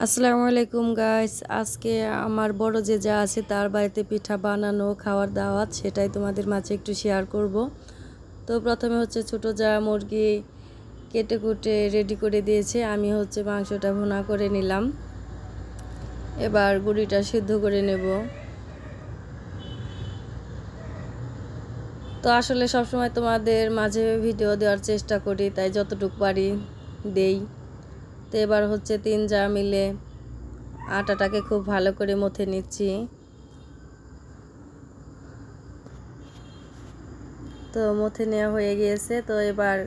আসসালামু আলাইকুম গাইস। আজকে আমার বড় যে যা আছে তার বাড়িতে পিঠা বানানো খাওয়ার দাওয়াত, সেটাই তোমাদের মাঝে একটু শেয়ার করব। তো প্রথমে হচ্ছে ছোট যা মুরগি কেটে কুটে রেডি করে দিয়েছে, আমি হচ্ছে মাংসটা ভুনা করে নিলাম। এবার গুঁড়িটা সিদ্ধ করে নেব। তো আসলে সবসময় তোমাদের মাঝে ভিডিও দেওয়ার চেষ্টা করি, তাই যতটুকু পারি দেই। তো এবার হচ্ছে 3 যা মিলে আটাটাকে খুব ভালো করে মথে নিচ্ছি। তো মথে নেওয়া হয়ে গিয়েছে। তো এবার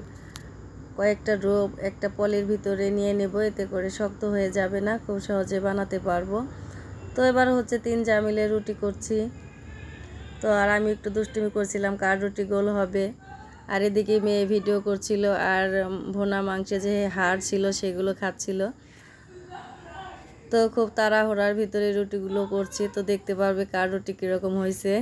কয়েকটা ডোপ একটা পলির ভিতরে নিয়ে নেব, এতে করে শক্ত হয়ে যাবে না, খুব সহজে বানাতে পারবো। তো এবার হচ্ছে 3 যা মিলে রুটি করছি। তো আর আমি একটু দুষ্টুমি করছিলাম কার রুটি গোল হবে, আর এদিকে মেয়ে ভিডিও করছিল আর ভুনা মাংসে যে হাড় ছিল সেগুলো খাচ্ছিল। তো খুব তাড়াহুড়ার ভিতরে রুটিগুলো করছি, তো দেখতে পারবে কার রুটি কীরকম হয়েছে।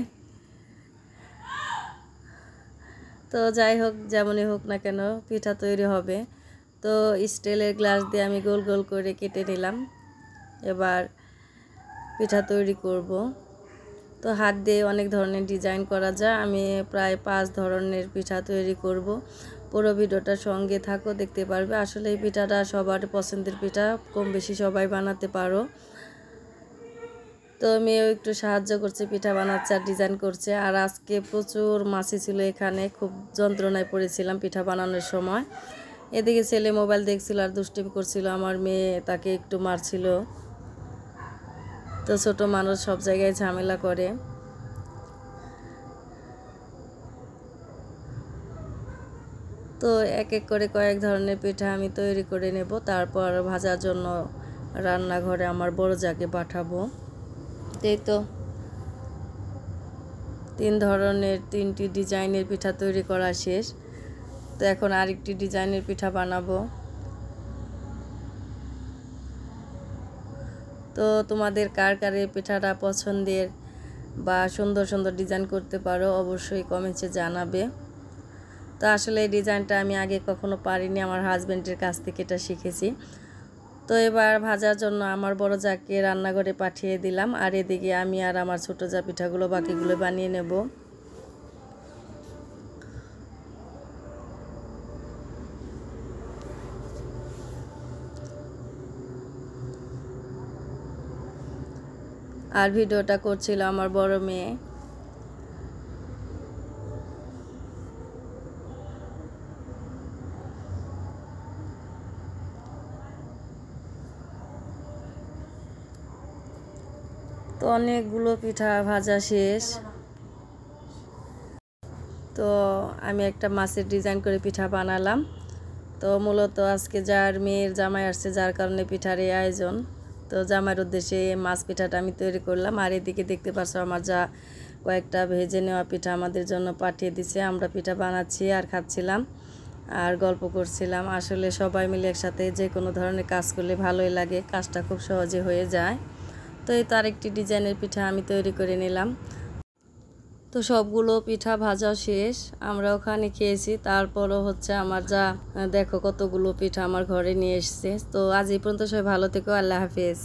তো যাই হোক, যেমনই হোক না কেন পিঠা তৈরি হবে। তো স্টিলের গ্লাস দিয়ে আমি গোল গোল করে কেটে নিলাম। এবার পিঠা তৈরি করব। তো হাত দিয়ে অনেক ধরনের ডিজাইন করা যায়, আমি প্রায় 5 ধরনের পিঠা তৈরি করব। পুরো ভিডিওটা সঙ্গে থাকো, দেখতে পারবে। আসলে এই পিঠাটা সবার পছন্দের পিঠা, কম বেশি সবাই বানাতে পারো। তো মেয়েও একটু সাহায্য করছে, পিঠা বানাচ্ছে আর ডিজাইন করছে। আর আজকে প্রচুর মাছি ছিল এখানে, খুব যন্ত্রণায় পড়েছিলাম পিঠা বানানোর সময়। এদিকে ছেলে মোবাইল দেখছিল আর দুষ্টিমি করছিল, আমার মেয়ে তাকে একটু মারছিল। তো ছোট মানুষ সব জায়গায় ঝামেলা করে। তো এক এক করে কয়েক ধরনের পিঠা আমি তৈরি করে নেব, তারপর ভাজার জন্য রান্নাঘরে আমার বড় জাকে পাঠাবো। এই তো 3 ধরনের 3টি ডিজাইনের পিঠা তৈরি করা শেষ। তো এখন আরেকটি ডিজাইনের পিঠা বানাবো। তো তোমাদের কার কার এই পিঠাটা পছন্দের বা সুন্দর সুন্দর ডিজাইন করতে পারো, অবশ্যই কমেন্টে জানাবে। তো আসলে এই ডিজাইনটা আমি আগে কখনো পারিনি, আমার হাজব্যান্ডের কাছ থেকে এটা শিখেছি। তো এবার ভাজার জন্য আমার বড় জাকে রান্নাঘরে পাঠিয়ে দিলাম, আর এদিকে আমি আর আমার ছোট যা পিঠাগুলো বাকিগুলো বানিয়ে নেব। আর ভিডিওটা করছিল আমার বড় মেয়ে। তো অনেকগুলো পিঠা ভাজা শেষ। তো আমি একটা মাছের ডিজাইন করে পিঠা বানালাম। তো মূলত আজকে যার মেয়ের জামাই আসছে, যার কারণে পিঠার এই আয়োজন। তো জামাইয়ের উদ্দেশ্যে মাছ পিঠাটা আমি তৈরি করলাম। আর এদিকে দেখতে পাচ্ছ আমার যা কয়েকটা ভেজে নেওয়া পিঠা আমাদের জন্য পাঠিয়ে দিছে। আমরা পিঠা বানাচ্ছি আর খাচ্ছিলাম আর গল্প করছিলাম। আসলে সবাই মিলে একসাথে যে কোনো ধরনের কাজ করলে ভালোই লাগে, কাজটা খুব সহজে হয়ে যায়। তো এই তো আরেকটি ডিজাইনের পিঠা আমি তৈরি করে নিলাম। তো সবগুলো পিঠা ভাজা শেষ, আমরা ওখানে খেয়েছি। তারপরও হচ্ছে আমার যা দেখো কতগুলো পিঠা আমার ঘরে নিয়ে এসেছে। তো আজ এই পর্যন্ত, সবাই ভালো থেকো, আল্লাহ হাফেজ।